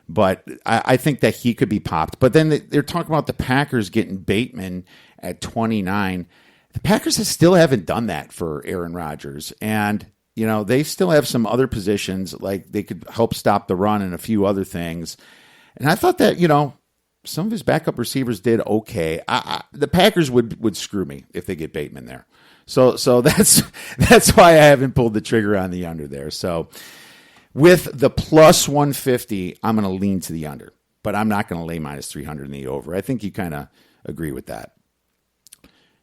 But I think that he could be popped. But then they're talking about the Packers getting Bateman at 29. The Packers still haven't done that for Aaron Rodgers. And, they still have some other positions, like they could help stop the run and a few other things. And I thought that, some of his backup receivers did okay. The Packers would screw me if they get Bateman there. So that's why I haven't pulled the trigger on the under there. So with the plus 150, I'm going to lean to the under, but I'm not going to lay minus 300 in the over. I think you kind of agree with that.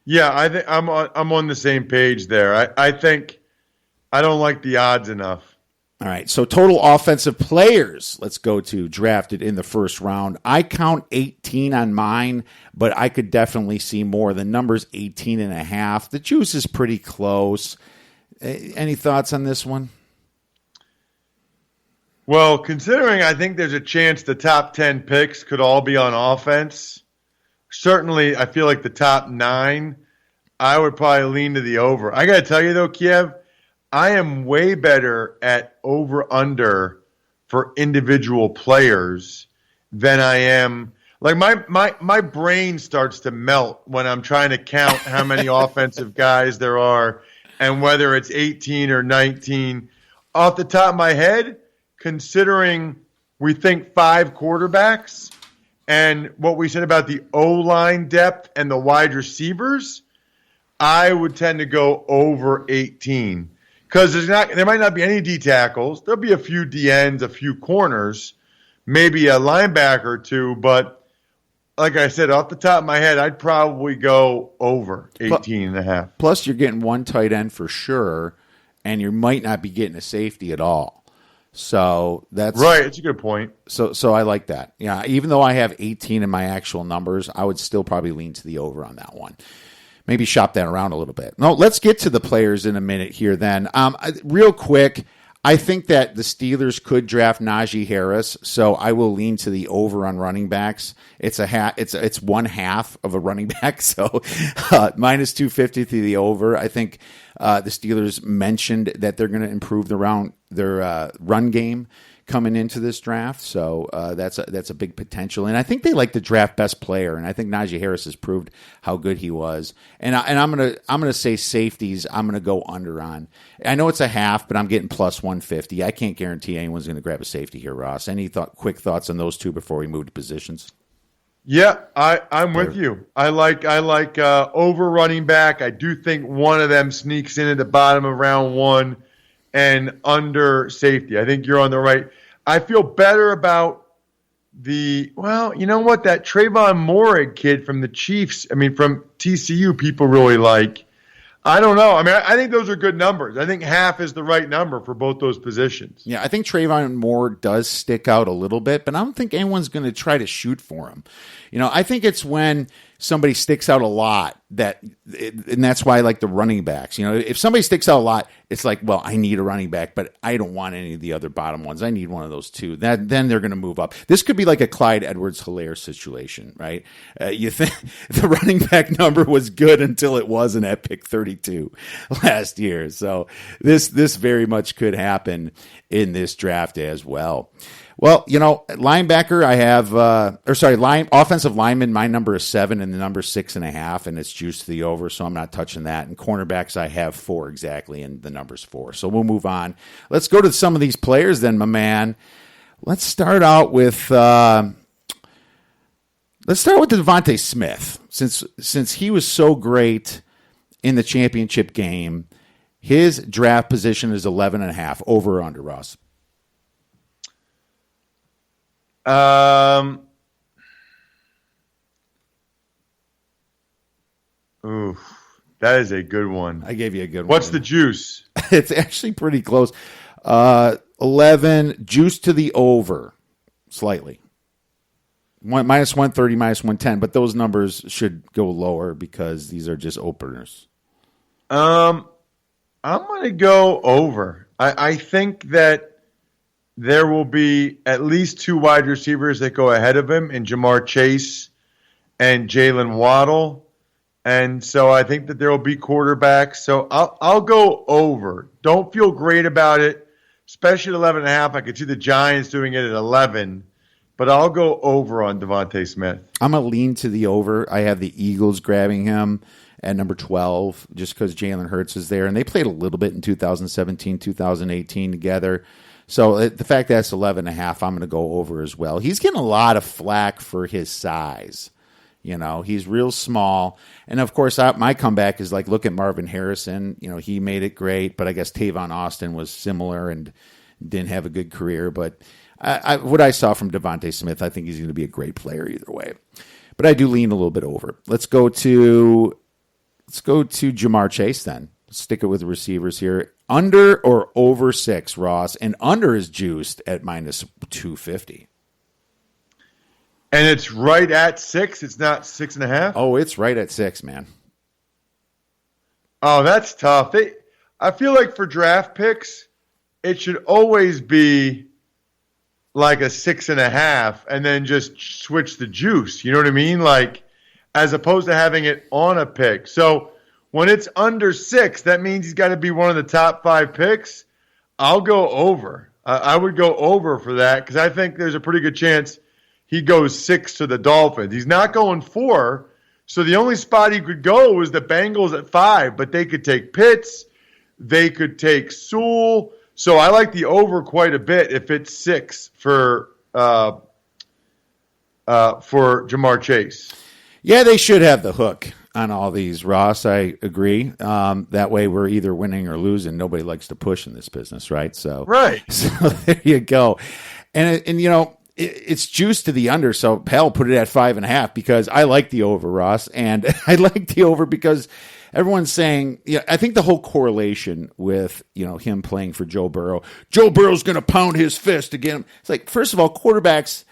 Yeah, I think I'm on the same page there. I think I don't like the odds enough. All right, so total offensive players, let's go to drafted in the first round. I count 18 on mine, but I could definitely see more. The number's 18.5. The juice is pretty close. Any thoughts on this one? Well, considering I think there's a chance the top 10 picks could all be on offense, certainly I feel like the top 9, I would probably lean to the over. I got to tell you, though, Kiev, I am way better at over-under for individual players than I am. Like my brain starts to melt when I'm trying to count how many offensive guys there are and whether it's 18 or 19. Off the top of my head, considering we think 5 quarterbacks and what we said about the O-line depth and the wide receivers, I would tend to go over 18 because there might not be any D tackles. There'll be a few D ends, a few corners, maybe a linebacker or two, but like I said, off the top of my head, I'd probably go over 18 and a half. Plus, you're getting one tight end for sure, and you might not be getting a safety at all. So that's right. It's a good point. So I like that. Yeah, even though I have 18 in my actual numbers, I would still probably lean to the over on that one. Maybe shop that around a little bit. No, let's get to the players in a minute here then. Real quick, I think that the Steelers could draft Najee Harris, so I will lean to the over on running backs. It's it's one half of a running back, so minus 250 to the over. I think the Steelers mentioned that they're going to improve their run game coming into this draft, so that's a big potential. And I think they like to draft best player, and I think Najee Harris has proved how good he was. And I'm gonna say safeties. I'm gonna go under on. I know it's a half, but I'm getting plus 150. I can't guarantee anyone's going to grab a safety here, Ross. Any quick thoughts on those two before we move to positions? Yeah, I'm with you. I like over running back. I do think one of them sneaks in at the bottom of round 1. And under safety. I think you're on the right. I feel better about you know what? That Trayvon Moehrig kid from the Chiefs, from TCU, people really like. I don't know. I think those are good numbers. I think half is the right number for both those positions. Yeah, I think Trayvon Moore does stick out a little bit, but I don't think anyone's going to try to shoot for him. I think it's when somebody sticks out a lot and that's why I like the running backs. If somebody sticks out a lot, it's like, well, I need a running back, but I don't want any of the other bottom ones. I need one of those two. Then they're going to move up. This could be like a Clyde Edwards-Helaire situation, right? You think the running back number was good until it wasn't at pick 32 last year. So this very much could happen in this draft as well. Well, linebacker, I have, offensive lineman, my number is 7 and the number 6.5, and it's juiced to the over, so I'm not touching that. And cornerbacks, I have 4 exactly, and the number's 4. So we'll move on. Let's go to some of these players then, my man. Let's start out with Devontae Smith. Since he was so great in the championship game, his draft position is 11.5, over or under, Ross? Ooh, that is a good one. I gave you a good one. What's the juice? It's actually pretty close. 11, juice to the over, slightly. Minus 130, minus 110, but those numbers should go lower because these are just openers. I'm going to go over. I think that there will be at least 2 wide receivers that go ahead of him in Jamar Chase and Jalen Waddle. And so I think that there will be quarterbacks. So I'll go over. Don't feel great about it, especially at 11.5. I could see the Giants doing it at 11. But I'll go over on Devontae Smith. I'm going to lean to the over. I have the Eagles grabbing him at number 12 just because Jalen Hurts is there. And they played a little bit in 2017, 2018 together. So the fact that it's 11.5, I'm going to go over as well. He's getting a lot of flack for his size. He's real small. And, of course, my comeback is like, look at Marvin Harrison. He made it great, but I guess Tavon Austin was similar and didn't have a good career. But what I saw from Devontae Smith, I think he's going to be a great player either way. But I do lean a little bit over. Let's go to Jamar Chase then. Stick it with the receivers here. Under or over 6, Ross? And under is juiced at minus 250. And it's right at 6? It's not 6.5? Oh, it's right at 6, man. Oh, that's tough. I feel like for draft picks, it should always be like a 6.5 and then just switch the juice. You know what I mean? Like, as opposed to having it on a pick. So when it's under 6, that means he's got to be one of the top 5 picks. I'll go over. I would go over for that because I think there's a pretty good chance he goes 6 to the Dolphins. He's not going 4. So the only spot he could go was the Bengals at 5, but they could take Pitts. They could take Sewell. So I like the over quite a bit if it's 6 for Jamar Chase. Yeah, they should have the hook on all these, Ross. I agree. That way we're either winning or losing. Nobody likes to push in this business, right? So there you go. And you know, it's juiced to the under, so hell, put it at 5.5 because I like the over, Ross, and I like the over because everyone's saying, I think the whole correlation with, him playing for Joe Burrow. Joe Burrow's going to pound his fist again. It's like, first of all, quarterbacks,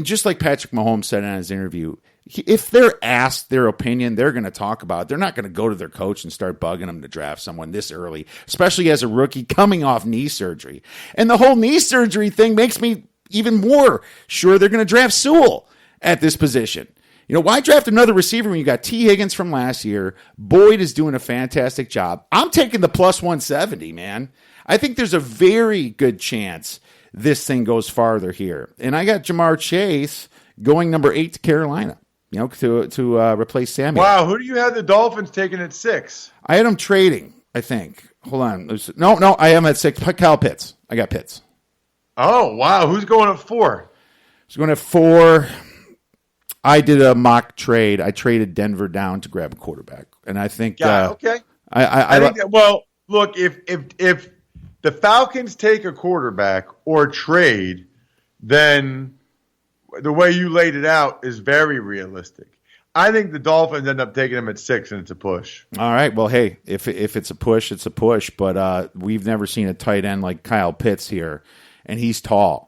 just like Patrick Mahomes said in his interview, if they're asked their opinion, they're going to talk about it. They're not going to go to their coach and start bugging them to draft someone this early, especially as a rookie coming off knee surgery. And the whole knee surgery thing makes me even more sure they're going to draft Sewell at this position. Why draft another receiver when you got T. Higgins from last year? Boyd is doing a fantastic job. I'm taking the plus 170, man. I think there's a very good chance this thing goes farther here. And I got Jamar Chase going number 8 to Carolina, to replace Samuel. Wow, who do you have the Dolphins taking at 6? I had them trading, I think. Hold on. No, I am at 6. Kyle Pitts. I got Pitts. Oh, wow. Who's going at 4? He's going at 4. I did a mock trade. I traded Denver down to grab a quarterback, and I think. Okay. I think that, well, look, if the Falcons take a quarterback or trade, then the way you laid it out is very realistic. I think the Dolphins end up taking him at 6, and it's a push. All right. Well, hey, if it's a push, it's a push. But we've never seen a tight end like Kyle Pitts here, and he's tall.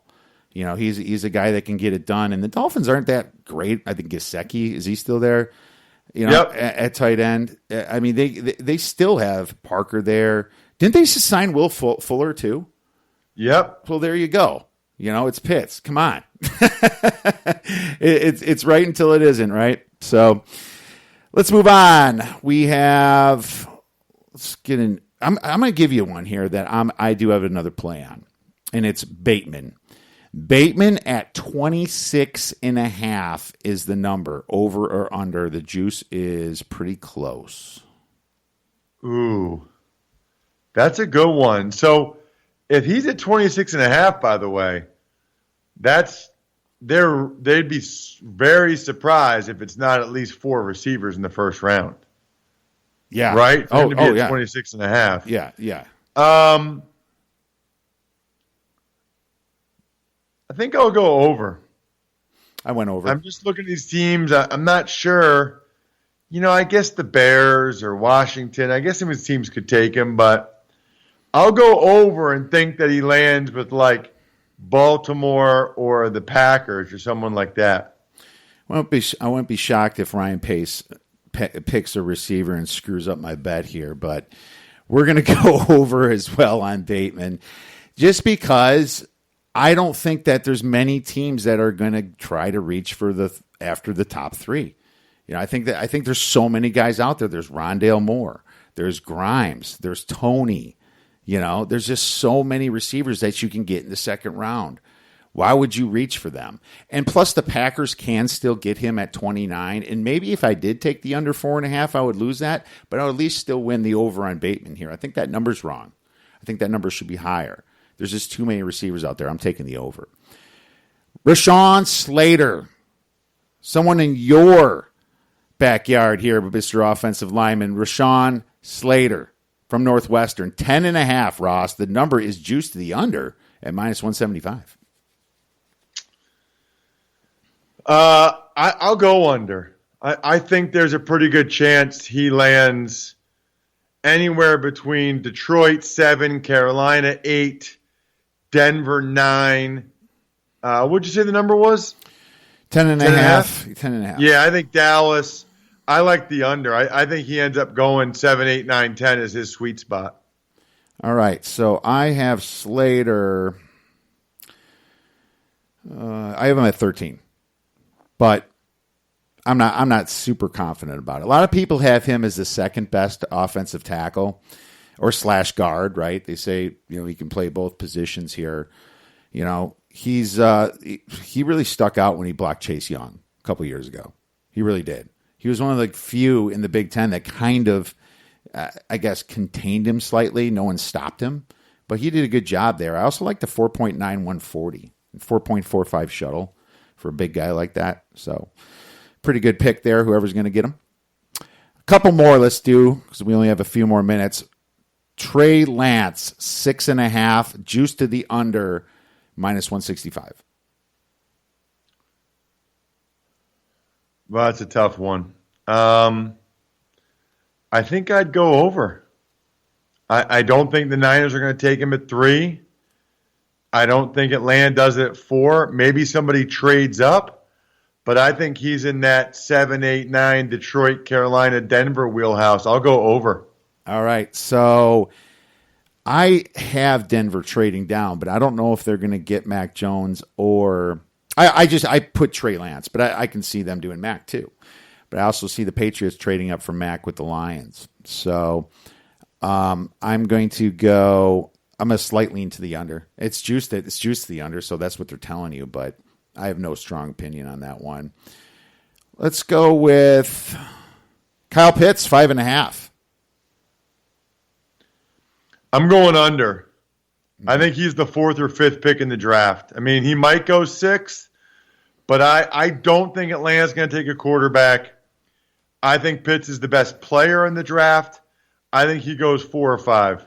He's a guy that can get it done. And the Dolphins aren't that great. I think Gesicki, is he still there? At tight end. I mean, they still have Parker there. Didn't they just sign Will Fuller too? Yep. Well, there you go. It's Pitts. Come on. It's right until it isn't, right? So let's move on. Let's get in. I'm going to give you one here that I do have another play on, and it's Bateman. Bateman at 26.5 is the number, over or under. The juice is pretty close. Ooh, that's a good one. So if he's at 26.5, by the way, they'd be very surprised if it's not at least 4 receivers in the first round. Yeah. Right? Oh, yeah. 26.5. Yeah. I think I'll go over. I went over. I'm just looking at these teams. I'm not sure. I guess the Bears or Washington, I guess some of his teams could take him, but I'll go over and think that he lands with like Baltimore or the Packers or someone like that. I won't be shocked if Ryan Pace picks a receiver and screws up my bet here, but we're going to go over as well on Bateman just because I don't think that there's many teams that are going to try to reach for after the top 3. I think there's so many guys out there. There's Rondale Moore, there's Grimes, there's Tony. There's just so many receivers that you can get in the second round. Why would you reach for them? And plus, the Packers can still get him at 29. And maybe if I did take the under 4.5, I would lose that, but I would at least still win the over on Bateman here. I think that number's wrong. I think that number should be higher. There's just too many receivers out there. I'm taking the over. Rashawn Slater, someone in your backyard here, Mr. Offensive Lineman. Rashawn Slater from Northwestern, 10.5, Ross. The number is juiced to the under at minus 175. I'll go under. I think there's a pretty good chance he lands anywhere between Detroit 7, Carolina 8, Denver 9. What'd you say the number was? 10.5. 10.5. Yeah, I think Dallas. I like the under. I think he ends up going 7, 8, 9, 10 as his sweet spot. All right, so I have Slater. I have him at 13, but I'm not super confident about it. A lot of people have him as the second best offensive tackle or / guard, right? They say he can play both positions here. he really stuck out when he blocked Chase Young a couple years ago. He really did. He was one of the few in the Big Ten that kind of, I guess, contained him slightly. No one stopped him, but he did a good job there. I also like the 4.9140, 4.45 shuttle for a big guy like that. So pretty good pick there, whoever's going to get him. A couple more let's do, because we only have a few more minutes. Trey Lance, 6.5, juice to the under, -165. Well, that's a tough one. I think I'd go over. I don't think the Niners are going to take him at 3. I don't think Atlanta does it at 4. Maybe somebody trades up, but I think he's in that 7, 8, 9 Detroit, Carolina, Denver wheelhouse. I'll go over. All right, so I have Denver trading down, but I don't know if they're going to get Mac Jones or I put Trey Lance, but I can see them doing Mac too. But I also see the Patriots trading up for Mac with the Lions. So I'm going to go. I'm a slight lean to the under. It's juiced to the under, so that's what they're telling you. But I have no strong opinion on that one. Let's go with Kyle Pitts, 5.5. I'm going under. I think he's the 4th or 5th pick in the draft. I mean, he might go 6th, but I don't think Atlanta's going to take a quarterback. I think Pitts is the best player in the draft. I think he goes 4 or 5.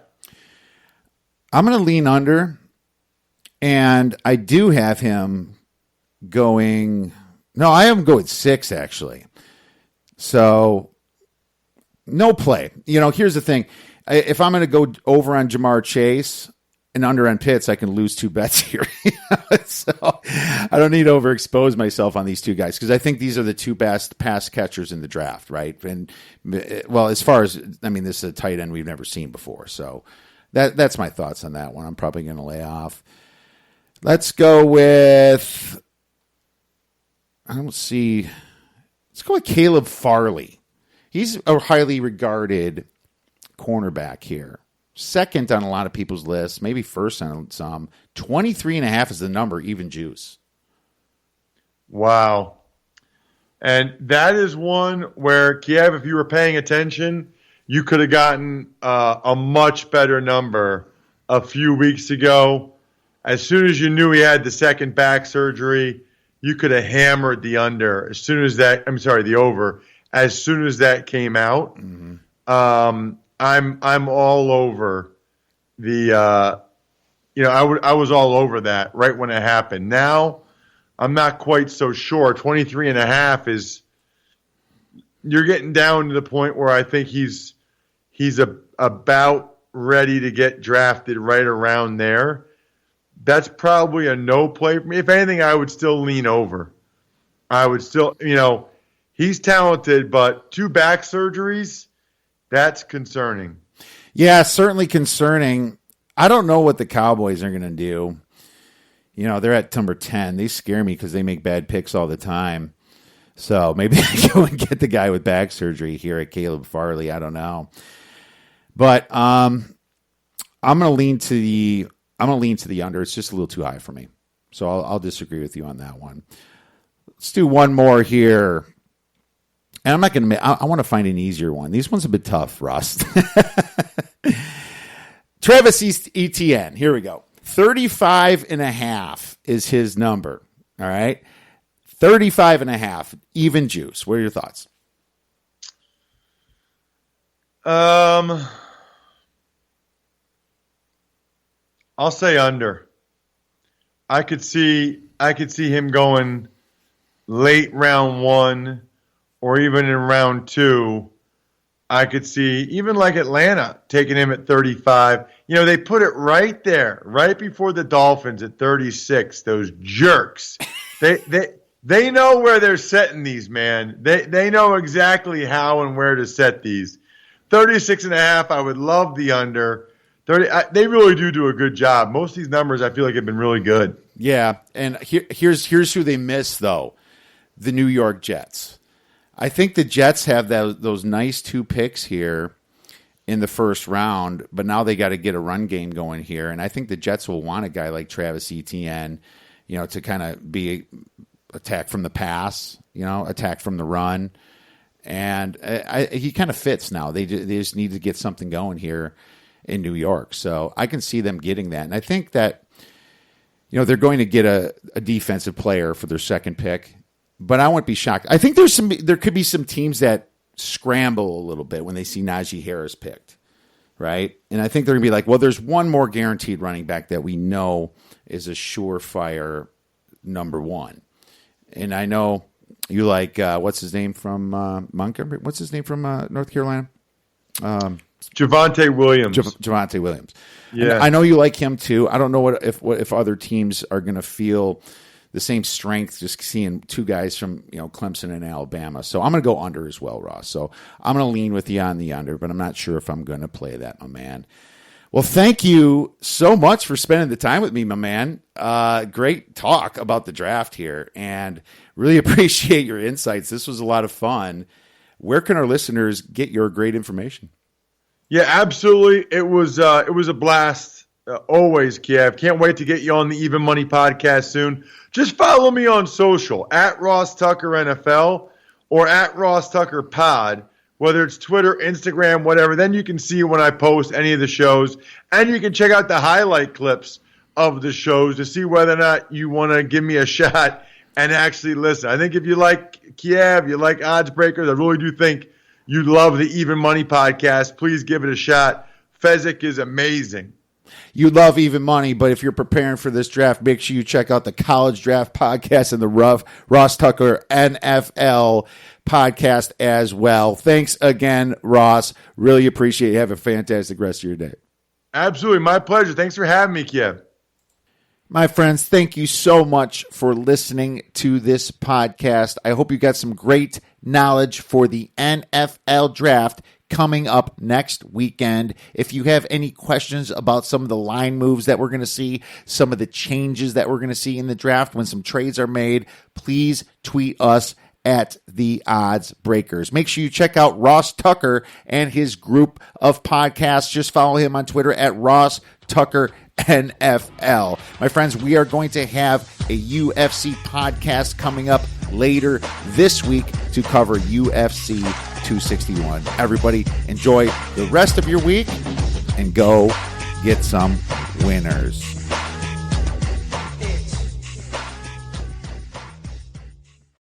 I'm going to lean under, and I do have him going. No, I have him going 6, actually. So, no play. Here's the thing. If I'm going to go over on Jamar Chase and under on Pitts, I can lose 2 bets here. So I don't need to overexpose myself on these two guys because I think these are the 2 best pass catchers in the draft, right? And, well, as far as, this is a tight end we've never seen before. So that's my thoughts on that one. I'm probably going to lay off. Let's go with, let's go with Caleb Farley. He's a highly regarded cornerback here. 2nd on a lot of people's lists, maybe 1st on some. 23.5 is the number, even juice. Wow. And that is one where, Kiev, if you were paying attention, you could have gotten a much better number a few weeks ago. As soon as you knew he had the 2nd back surgery, you could have hammered the under. The over. As soon as that came out, I'm all over the. I was all over that right when it happened. Now, I'm not quite so sure. 23.5 is. You're getting down to the point where I think he's about ready to get drafted right around there. That's probably a no play for me. If anything, I would still lean over. I would still, he's talented, but 2 back surgeries, that's concerning. Yeah, certainly concerning. I don't know what the Cowboys are going to do. They're at number 10. They scare me because they make bad picks all the time. So maybe they go and get the guy with back surgery here at Caleb Farley. I don't know. But I'm going to lean to the under. It's just a little too high for me. So I'll disagree with you on that one. Let's do one more here. And I'm not going to. I want to find an easier one. These ones have been tough, Rust. Travis Etienne. Here we go. 35.5 is his number. All right. 35.5. Even juice. What are your thoughts? I'll say under. I could see him going late round 1 or even in round 2. I could see even like Atlanta taking him at 35. They put it right there, right before the Dolphins at 36. Those jerks. They know where they're setting these, man. They know exactly how and where to set these. 36.5, I would love the under. 30, they really do a good job. Most of these numbers I feel like have been really good. Yeah, and here's who they miss, though. The New York Jets. I think the Jets have those nice 2 picks here in the first round, but now they got to get a run game going here, and I think the Jets will want a guy like Travis Etienne to kind of be attack from the pass, attack from the run. And he kind of fits now. They just need to get something going here in New York. So I can see them getting that. And I think that, they're going to get a defensive player for their second pick, but I wouldn't be shocked. I think there could be some teams that scramble a little bit when they see Najee Harris picked, right? And I think they're going to be like, well, there's one more guaranteed running back that we know is a surefire number one. And I know you like, what's his name from Montgomery? What's his name from North Carolina? Javonte Williams. Javonte Williams. Yeah, and I know you like him too. I don't know if other teams are going to feel the same strength just seeing two guys from Clemson and Alabama. So I'm going to go under as well, Ross. So I'm going to lean with you on the under, but I'm not sure if I'm going to play that, my man. Well, thank you so much for spending the time with me, my man. Great talk about the draft here, and really appreciate your insights. This was a lot of fun. Where can our listeners get your great information? Yeah, absolutely. It was a blast. Always, Kiev. Can't wait to get you on the Even Money podcast soon. Just follow me on social at Ross Tucker NFL or at Ross Tucker Pod, whether it's Twitter, Instagram, whatever. Then you can see when I post any of the shows, and you can check out the highlight clips of the shows to see whether or not you want to give me a shot and actually listen. I think if you like Kiev, you like Odds Breakers, I really do think you love the Even Money podcast. Please give it a shot. Fezzik is amazing. You love Even Money, but if you're preparing for this draft, make sure you check out the College Draft podcast and the Ross Tucker NFL podcast as well. Thanks again, Ross. Really appreciate it. Have a fantastic rest of your day. Absolutely. My pleasure. Thanks for having me, Kiev. My friends, thank you so much for listening to this podcast. I hope you got some great knowledge for the NFL draft coming up next weekend. If you have any questions about some of the line moves that we're going to see, some of the changes that we're going to see in the draft when some trades are made, please tweet us at the Odds Breakers. Make sure you check out Ross Tucker and his group of podcasts. Just follow him on Twitter at Ross Tucker NFL. My friends, we are going to have a UFC podcast coming up later this week to cover UFC 261. Everybody enjoy the rest of your week and go get some winners.